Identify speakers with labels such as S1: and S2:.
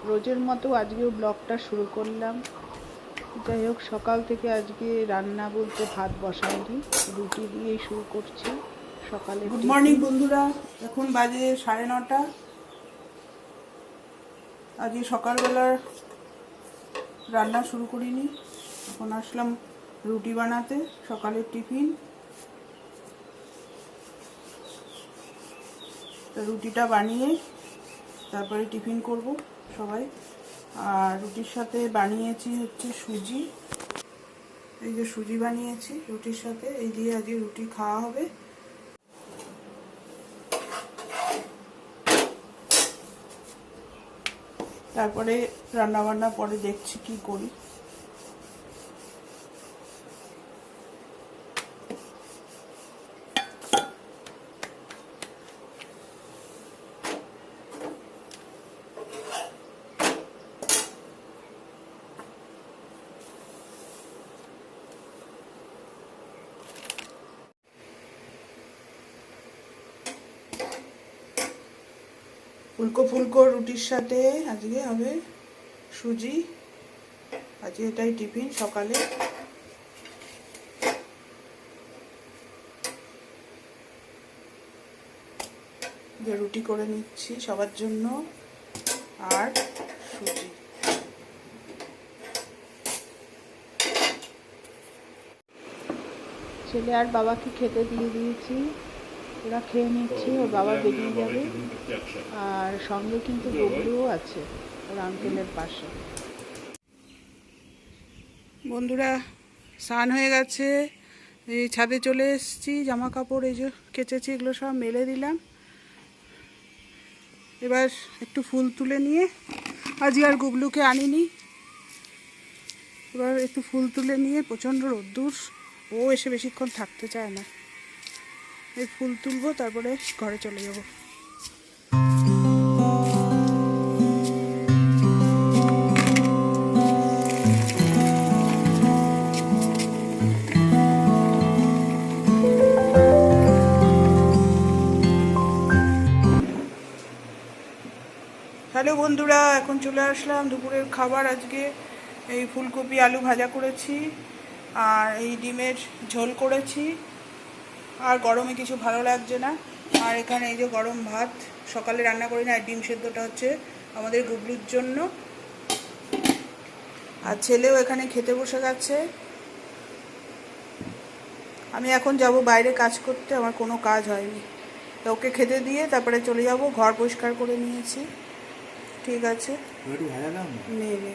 S1: রোজের মতো আজকেও ব্লগটা শুরু করলাম। যাই হোক, সকাল থেকে আজকে রান্না বলতে ভাত বসাইনি, রুটি দিয়েই শুরু করছি সকালে।
S2: গুড মর্নিং বন্ধুরা, এখন বাজে 9:30। আজকে সকালবেলা রান্না শুরু করিনি, এখন আসলাম রুটি বানাতে, সকালের টিফিন। রুটিটা বানিয়ে তারপরে টিফিন করব সবাই। আর রুটির সাথে বানিয়েছি হচ্ছে সুজি। এই যে সুজি বানিয়েছি রুটির সাথে, এই দিয়ে আজকে রুটি খাওয়া হবে। তারপরে রান্নাবান্না পরে দেখছি কি করি। ফুলকো ফুলকো রুটির সাথে আজকে হবে সুজি। আজকে এটাই টিফিন সকালে। যে রুটি করে নিচ্ছি সবার জন্য, আর সুজি।
S1: ছেলে আর বাবাকে খেতে দিয়ে দিয়েছি, ওরা খেয়ে নিচ্ছে, ওর বাবা বেরিয়ে যাবে। আর সঙ্গে কিন্তু ববলুও আছে ওর আঙ্কেলের পাশে।
S2: বন্ধুরা, স্নান হয়ে গেছে, এই ছাদে চলে এসেছি। জামা কাপড় এই যে কেচেছি, এগুলো সব মেলে দিলাম। এবার একটু ফুল তুলে নিয়ে, আজকে আর গুবলুকে আনিনি, এবার একটু ফুল তুলে নিয়ে, প্রচণ্ড রোদ্দুর, ও এসে বেশিক্ষণ থাকতে চায় না। এই ফুল তুলবো, তারপরে ঘরে চলে যাব। হ্যালো বন্ধুরা, এখন চলে আসলাম দুপুরের খাবার। আজকে এই ফুলকপি আলু ভাজা করেছি, আর এই ডিমের ঝোল করেছি। আর গরমে কিছু ভালো লাগছে না। আর এখানে এই যে গরম ভাত, সকালে রান্না করি না, আর ডিম সেদ্ধটা হচ্ছে আমাদের গুবলুর জন্য। আর ছেলেও এখানে খেতে বসে গেছে। আমি এখন যাব বাইরে কাজ করতে, আমার কোনো কাজ হয়নি। তো ওকে খেতে দিয়ে তারপরে চলে যাব। ঘর পরিষ্কার করে নিয়েছি। ঠিক আছে, নে নে।